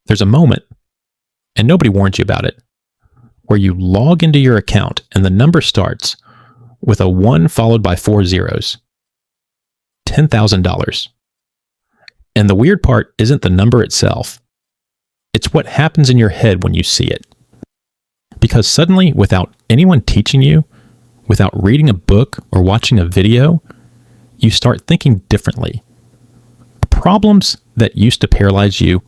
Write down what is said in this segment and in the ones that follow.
There's a moment, and nobody warns you about it, where you log into your account and the number starts with a 1 followed by 4 zeros. $10,000. And the weird part isn't the number itself. It's what happens in your head when you see it. Because suddenly, without anyone teaching you, without reading a book or watching a video, you start thinking differently. Problems that used to paralyze you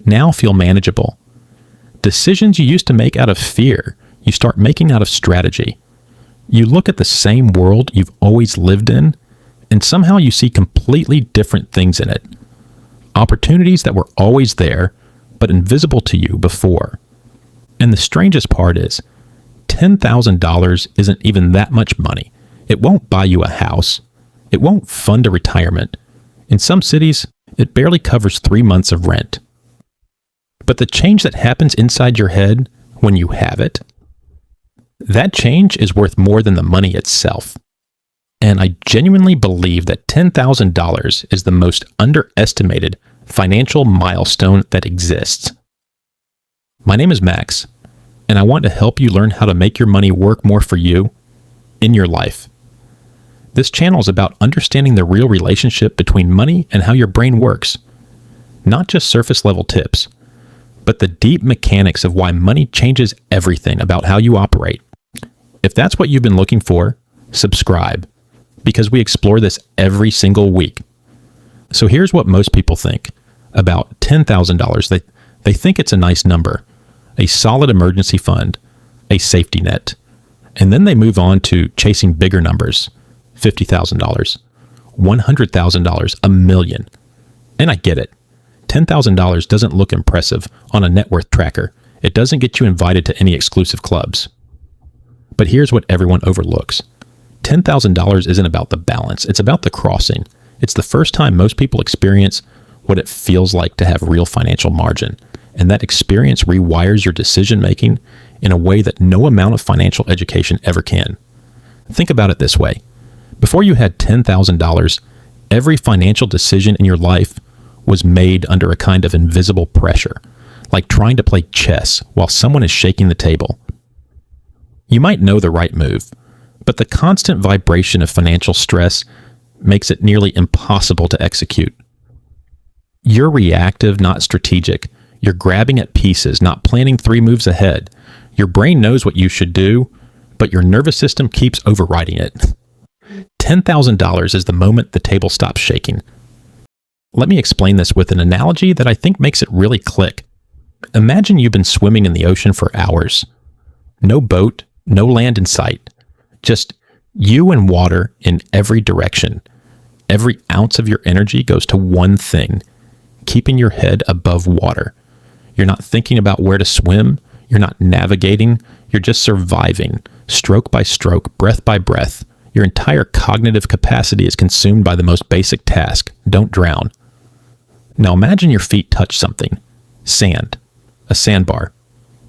now feel manageable. Decisions you used to make out of fear, you start making out of strategy. You look at the same world you've always lived in, and somehow you see completely different things in it. Opportunities that were always there, but invisible to you before. And the strangest part is, $10,000 isn't even that much money. It won't buy you a house. It won't fund a retirement. In some cities, it barely covers 3 months of rent. But the change that happens inside your head when you have it, that change is worth more than the money itself. And I genuinely believe that $10,000 is the most underestimated financial milestone that exists. My name is Max, and I want to help you learn how to make your money work more for you in your life. This channel is about understanding the real relationship between money and how your brain works. Not just surface level tips, but the deep mechanics of why money changes everything about how you operate. If that's what you've been looking for, subscribe, because we explore this every single week. So here's what most people think about $10,000. They think it's a nice number, a solid emergency fund, a safety net. And then they move on to chasing bigger numbers, $50,000, $100,000, $1 million. And I get it. $10,000 doesn't look impressive on a net worth tracker. It doesn't get you invited to any exclusive clubs. But here's what everyone overlooks. $10,000 isn't about the balance. It's about the crossing. It's the first time most people experience what it feels like to have real financial margin. And that experience rewires your decision-making in a way that no amount of financial education ever can. Think about it this way. Before you had $10,000, every financial decision in your life was made under a kind of invisible pressure, like trying to play chess while someone is shaking the table. You might know the right move, but the constant vibration of financial stress makes it nearly impossible to execute. You're reactive, not strategic. You're grabbing at pieces, not planning 3 moves ahead. Your brain knows what you should do, but your nervous system keeps overriding it. $10,000 is the moment the table stops shaking. Let me explain this with an analogy that I think makes it really click. Imagine you've been swimming in the ocean for hours. No boat, no land in sight. Just you and water in every direction. Every ounce of your energy goes to one thing, keeping your head above water. You're not thinking about where to swim. You're not navigating. You're just surviving, stroke by stroke, breath by breath. Your entire cognitive capacity is consumed by the most basic task. Don't drown. Now imagine your feet touch something. Sand. A sandbar.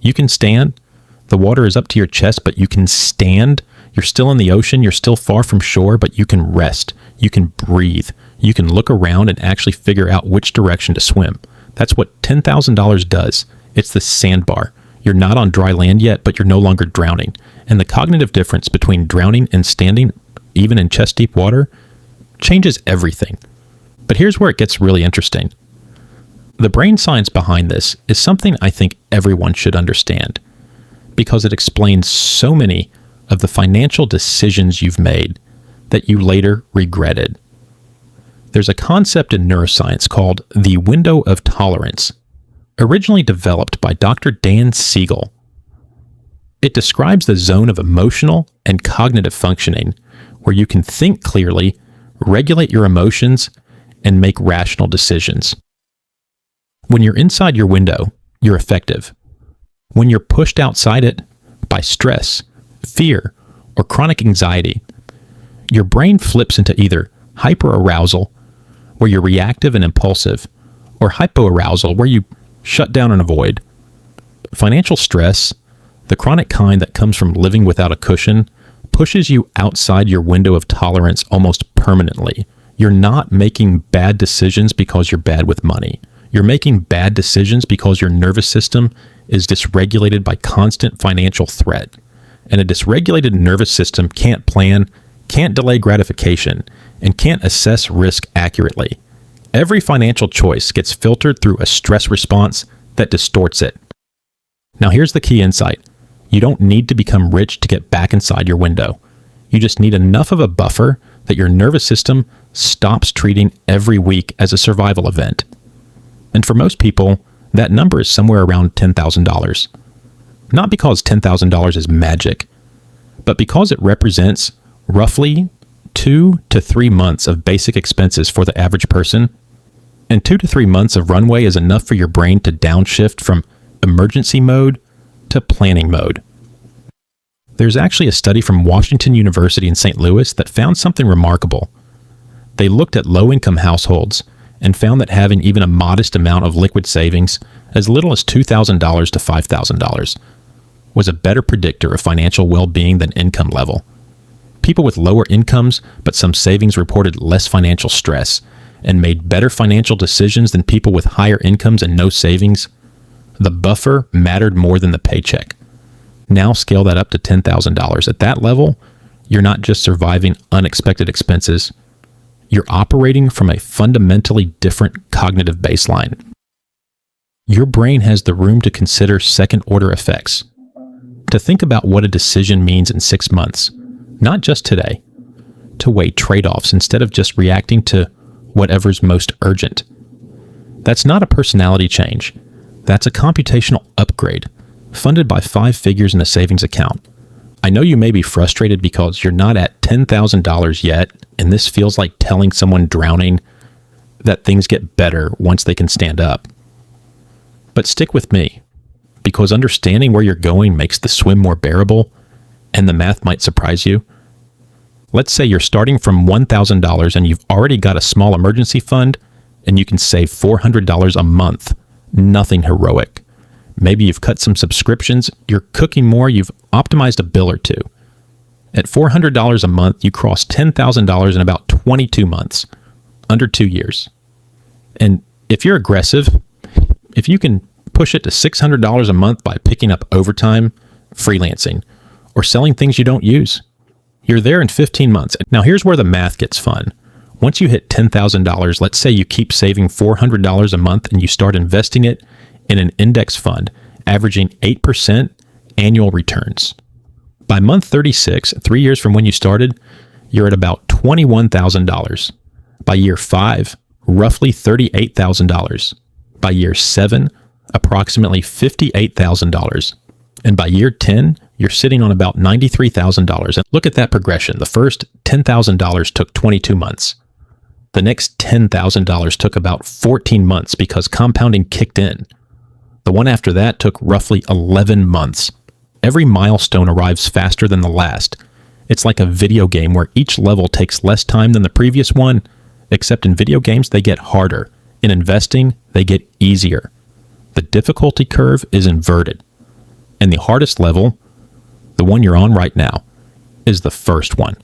You can stand. The water is up to your chest, but you can stand. You're still in the ocean. You're still far from shore, but you can rest. You can breathe. You can look around and actually figure out which direction to swim. That's what $10,000 does. It's the sandbar. You're not on dry land yet, but you're no longer drowning. And the cognitive difference between drowning and standing, even in chest-deep water, changes everything. But here's where it gets really interesting. The brain science behind this is something I think everyone should understand, because it explains so many of the financial decisions you've made that you later regretted. There's a concept in neuroscience called the window of tolerance, originally developed by Dr. Dan Siegel. It describes the zone of emotional and cognitive functioning where you can think clearly, regulate your emotions, and make rational decisions. When you're inside your window, you're effective. When you're pushed outside it by stress, fear, or chronic anxiety, your brain flips into either hyperarousal, where you're reactive and impulsive, or hypoarousal, where you shut down and avoid. Financial stress, the chronic kind that comes from living without a cushion, pushes you outside your window of tolerance almost permanently. You're not making bad decisions because you're bad with money. You're making bad decisions because your nervous system is dysregulated by constant financial threat. And a dysregulated nervous system can't plan, can't delay gratification, and can't assess risk accurately. Every financial choice gets filtered through a stress response that distorts it. Now here's the key insight. You don't need to become rich to get back inside your window. You just need enough of a buffer that your nervous system stops treating every week as a survival event. And for most people, that number is somewhere around $10,000. Not because $10,000 is magic, but because it represents roughly 2 to 3 months of basic expenses for the average person. And 2 to 3 months of runway is enough for your brain to downshift from emergency mode to planning mode. There's actually a study from Washington University in St. Louis that found something remarkable. They looked at low-income households and found that having even a modest amount of liquid savings, as little as $2,000 to $5,000, was a better predictor of financial well-being than income level. People with lower incomes but some savings reported less financial stress and made better financial decisions than people with higher incomes and no savings. The buffer mattered more than the paycheck. Now scale that up to $10,000. At that level, you're not just surviving unexpected expenses. You're operating from a fundamentally different cognitive baseline. Your brain has the room to consider second-order effects, to think about what a decision means in 6 months, not just today, to weigh trade-offs instead of just reacting to whatever's most urgent. That's not a personality change. That's a computational upgrade, funded by 5 figures in a savings account. I know you may be frustrated because you're not at $10,000 yet, and this feels like telling someone drowning that things get better once they can stand up. But stick with me, because understanding where you're going makes the swim more bearable, and the math might surprise you. Let's say you're starting from $1,000 and you've already got a small emergency fund, and you can save $400 a month. Nothing heroic. Maybe you've cut some subscriptions, you're cooking more, you've optimized a bill or two. At $400 a month, you cross $10,000 in about 22 months, under 2 years. And if you're aggressive, if you can push it to $600 a month by picking up overtime, freelancing, or selling things you don't use, you're there in 15 months. Now here's where the math gets fun. Once you hit $10,000, let's say you keep saving $400 a month and you start investing it in an index fund, averaging 8% annual returns. By month 36, 3 years from when you started, you're at about $21,000. By year 5, roughly $38,000. By year 7, approximately $58,000. And by year 10, you're sitting on about $93,000. And look at that progression. The first $10,000 took 22 months. The next $10,000 took about 14 months because compounding kicked in. The one after that took roughly 11 months. Every milestone arrives faster than the last. It's like a video game where each level takes less time than the previous one, except in video games, they get harder. In investing, they get easier. The difficulty curve is inverted. And the hardest level, the one you're on right now, is the first one.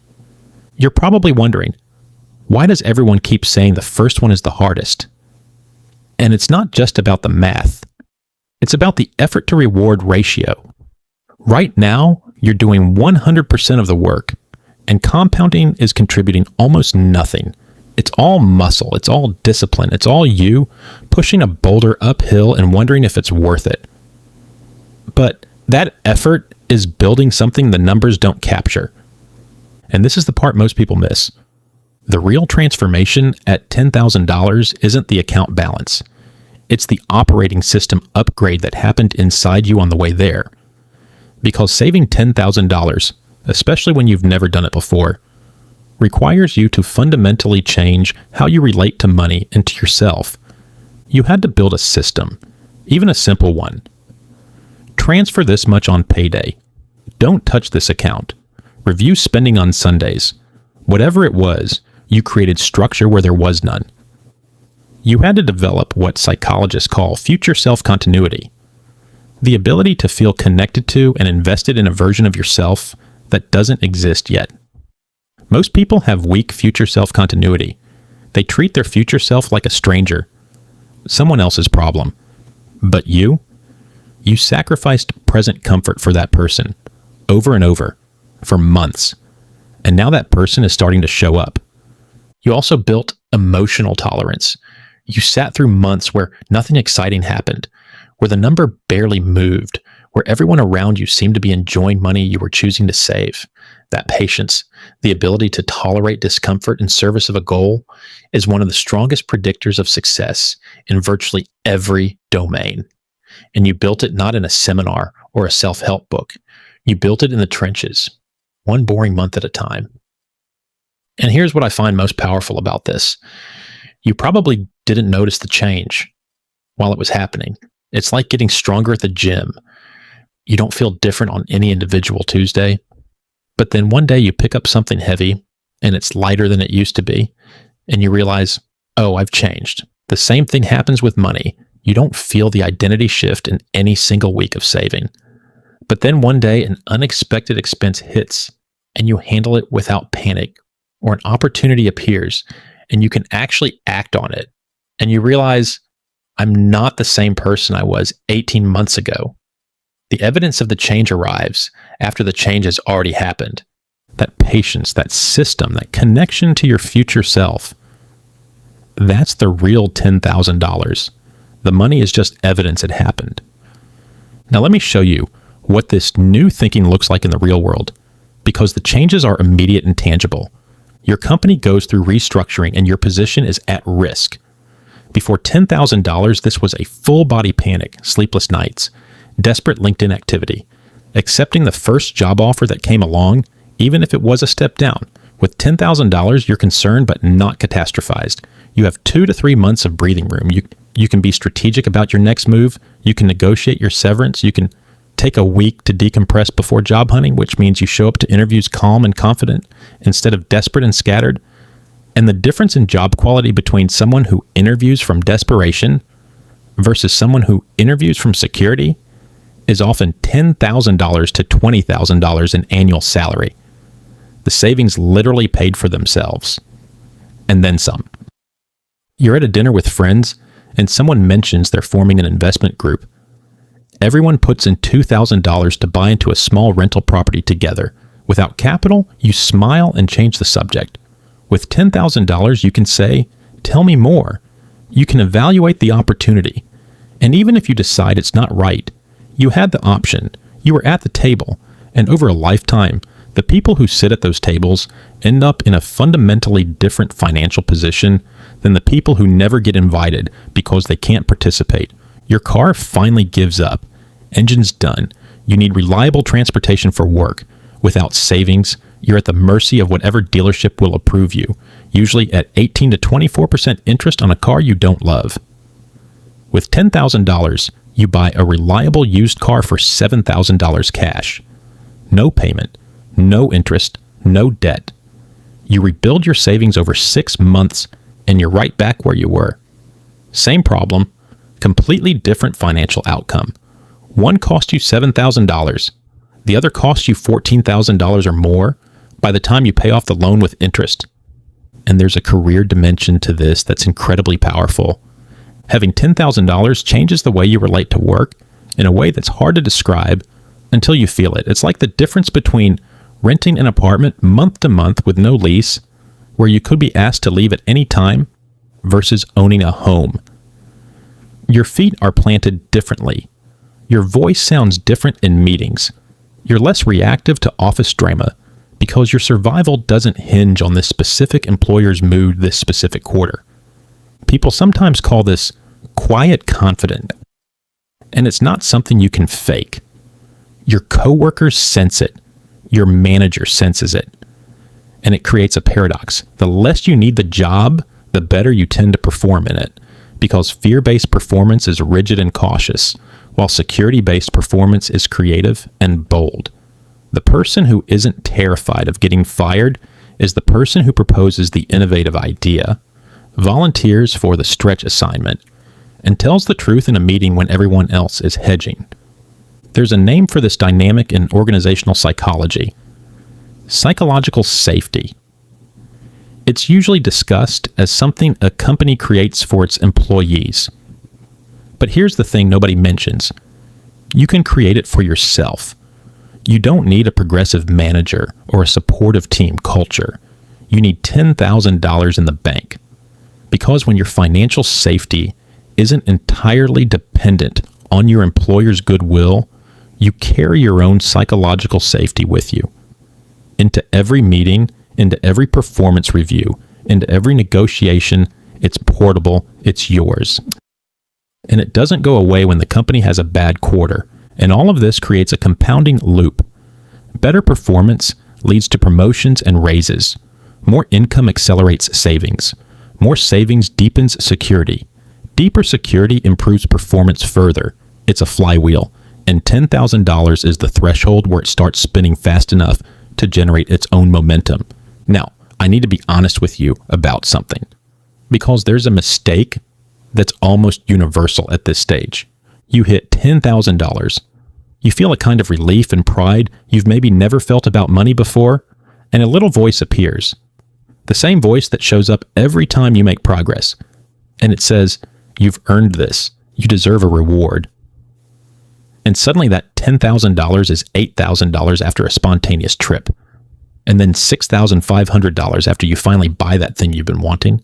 You're probably wondering, why does everyone keep saying the first one is the hardest? And it's not just about the math. It's about the effort to reward ratio. Right now, you're doing 100% of the work, and compounding is contributing almost nothing. It's all muscle, it's all discipline, it's all you pushing a boulder uphill and wondering if it's worth it. But that effort is building something the numbers don't capture. And this is the part most people miss. The real transformation at $10,000 isn't the account balance. It's the operating system upgrade that happened inside you on the way there. Because saving $10,000, especially when you've never done it before, requires you to fundamentally change how you relate to money and to yourself. You had to build a system, even a simple one. Transfer this much on payday. Don't touch this account. Review spending on Sundays. Whatever it was, you created structure where there was none. You had to develop what psychologists call future self-continuity, the ability to feel connected to and invested in a version of yourself that doesn't exist yet. Most people have weak future self-continuity. They treat their future self like a stranger. someone else's problem. But you sacrificed present comfort for that person over and over for months. And now that person is starting to show up. You also built emotional tolerance. You sat through months where nothing exciting happened, where the number barely moved, where everyone around you seemed to be enjoying money you were choosing to save. That patience, the ability to tolerate discomfort in service of a goal, is one of the strongest predictors of success in virtually every domain. And you built it not in a seminar or a self-help book. You built it in the trenches, one boring month at a time. And here's what I find most powerful about this. You probably didn't notice the change while it was happening. It's like getting stronger at the gym. You don't feel different on any individual Tuesday, but then one day you pick up something heavy and it's lighter than it used to be, and you realize, oh, I've changed. The same thing happens with money. You don't feel the identity shift in any single week of saving. But then one day an unexpected expense hits and you handle it without panic, or an opportunity appears and you can actually act on it. And you realize, I'm not the same person I was 18 months ago. The evidence of the change arrives after the change has already happened. That patience, that system, that connection to your future self, that's the real $10,000. The money is just evidence it happened. Now let me show you what this new thinking looks like in the real world, because the changes are immediate and tangible. Your company goes through restructuring and your position is at risk. Before $10,000, this was a full-body panic, sleepless nights, desperate LinkedIn activity, accepting the first job offer that came along, even if it was a step down. With $10,000, you're concerned but not catastrophized. You have 2 to 3 months of breathing room. You can be strategic about your next move. You can negotiate your severance. You can take a week to decompress before job hunting, which means you show up to interviews calm and confident instead of desperate and scattered. And the difference in job quality between someone who interviews from desperation versus someone who interviews from security is often $10,000 to $20,000 in annual salary. The savings literally paid for themselves. And then some. You're at a dinner with friends and someone mentions they're forming an investment group. Everyone puts in $2,000 to buy into a small rental property together. Without capital, you smile and change the subject. With $10,000, you can say, tell me more. You can evaluate the opportunity. And even if you decide it's not right, you had the option. You were at the table. And over a lifetime, the people who sit at those tables end up in a fundamentally different financial position than the people who never get invited because they can't participate. Your car finally gives up. Engine's done. You need reliable transportation for work. Without savings, you're at the mercy of whatever dealership will approve you, usually at 18 to 24% interest on a car you don't love. With $10,000, you buy a reliable used car for $7,000 cash. No payment, no interest, no debt. You rebuild your savings over 6 months, and you're right back where you were. Same problem, completely different financial outcome. One cost you $7,000. The other costs you $14,000 or more by the time you pay off the loan with interest. And there's a career dimension to this that's incredibly powerful. Having $10,000 changes the way you relate to work in a way that's hard to describe until you feel it. It's like the difference between renting an apartment month to month with no lease, where you could be asked to leave at any time, versus owning a home. Your feet are planted differently. Your voice sounds different in meetings. You're less reactive to office drama because your survival doesn't hinge on this specific employer's mood this specific quarter. People sometimes call this quiet confidence, and it's not something you can fake. Your coworkers sense it. Your manager senses it. And it creates a paradox. The less you need the job, the better you tend to perform in it, because fear-based performance is rigid and cautious, while security-based performance is creative and bold. The person who isn't terrified of getting fired is the person who proposes the innovative idea, volunteers for the stretch assignment, and tells the truth in a meeting when everyone else is hedging. There's a name for this dynamic in organizational psychology: psychological safety. It's usually discussed as something a company creates for its employees, But here's the thing nobody mentions. You can create it for yourself. You don't need a progressive manager or a supportive team culture. You need $10,000 in the bank. Because when your financial safety isn't entirely dependent on your employer's goodwill, you carry your own psychological safety with you. Into every meeting, into every performance review, into every negotiation, it's portable, it's yours. And it doesn't go away when the company has a bad quarter. And all of this creates a compounding loop. Better performance leads to promotions and raises. More income accelerates savings. More savings deepens security. Deeper security improves performance further. It's a flywheel. And $10,000 is the threshold where it starts spinning fast enough to generate its own momentum. Now, I need to be honest with you about something, because there's a mistake that's almost universal at this stage. You hit $10,000. You feel a kind of relief and pride you've maybe never felt about money before, and a little voice appears. The same voice that shows up every time you make progress. And it says, "You've earned this. You deserve a reward." And suddenly that $10,000 is $8,000 after a spontaneous trip. And then $6,500 after you finally buy that thing you've been wanting.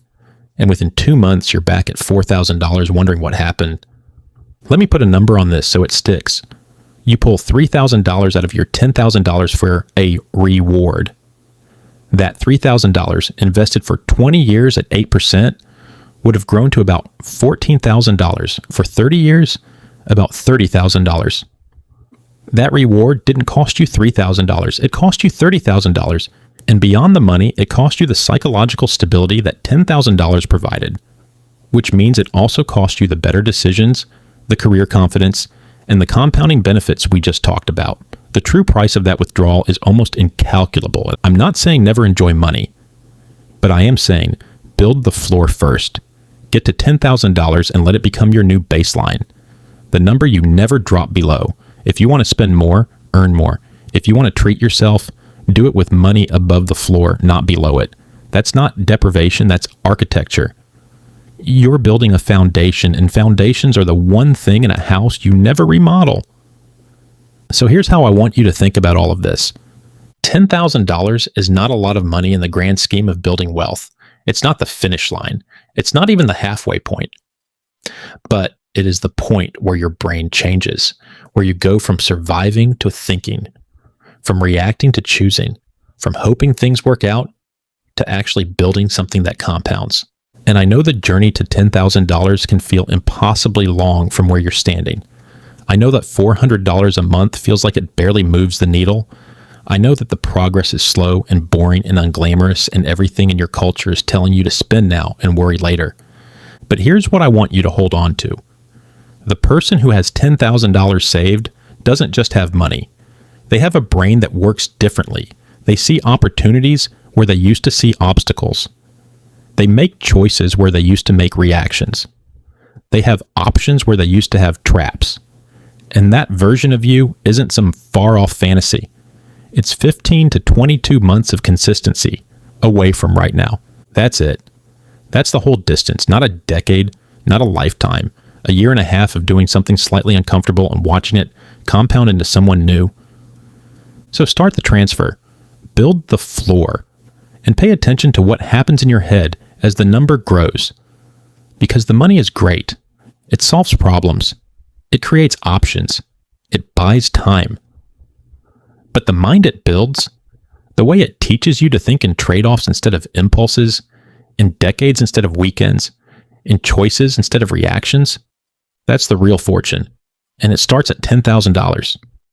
And within 2 months, you're back at $4,000 wondering what happened. Let me put a number on this so it sticks. You pull $3,000 out of your $10,000 for a reward. That $3,000 invested for 20 years at 8% would have grown to about $14,000. For 30 years, about $30,000. That reward didn't cost you $3,000. It cost you $30,000. And beyond the money, it cost you the psychological stability that $10,000 provided, which means it also cost you the better decisions, the career confidence, and the compounding benefits we just talked about. The true price of that withdrawal is almost incalculable. I'm not saying never enjoy money, but I am saying build the floor first. Get to $10,000 and let it become your new baseline. The number you never drop below. If you want to spend more, earn more. If you want to treat yourself, do it with money above the floor, not below it. That's not deprivation, that's architecture. You're building a foundation, and foundations are the one thing in a house you never remodel. So here's how I want you to think about all of this. $10,000 is not a lot of money in the grand scheme of building wealth. It's not the finish line. It's not even the halfway point. But it is the point where your brain changes, where you go from surviving to thinking, from reacting to choosing, from hoping things work out to actually building something that compounds. And I know the journey to $10,000 can feel impossibly long from where you're standing. I know that $400 a month feels like it barely moves the needle. I know that the progress is slow and boring and unglamorous, and everything in your culture is telling you to spend now and worry later. But here's what I want you to hold on to. The person who has $10,000 saved doesn't just have money. They have a brain that works differently. They see opportunities where they used to see obstacles. They make choices where they used to make reactions. They have options where they used to have traps. And that version of you isn't some far-off fantasy. It's 15 to 22 months of consistency away from right now. That's it. That's the whole distance, not a decade, not a lifetime. A year and a half of doing something slightly uncomfortable and watching it compound into someone new. So start the transfer. Build the floor. And pay attention to what happens in your head as the number grows. Because the money is great. It solves problems. It creates options. It buys time. But the mind it builds, the way it teaches you to think in trade-offs instead of impulses, in decades instead of weekends, in choices instead of reactions, that's the real fortune. And it starts at $10,000.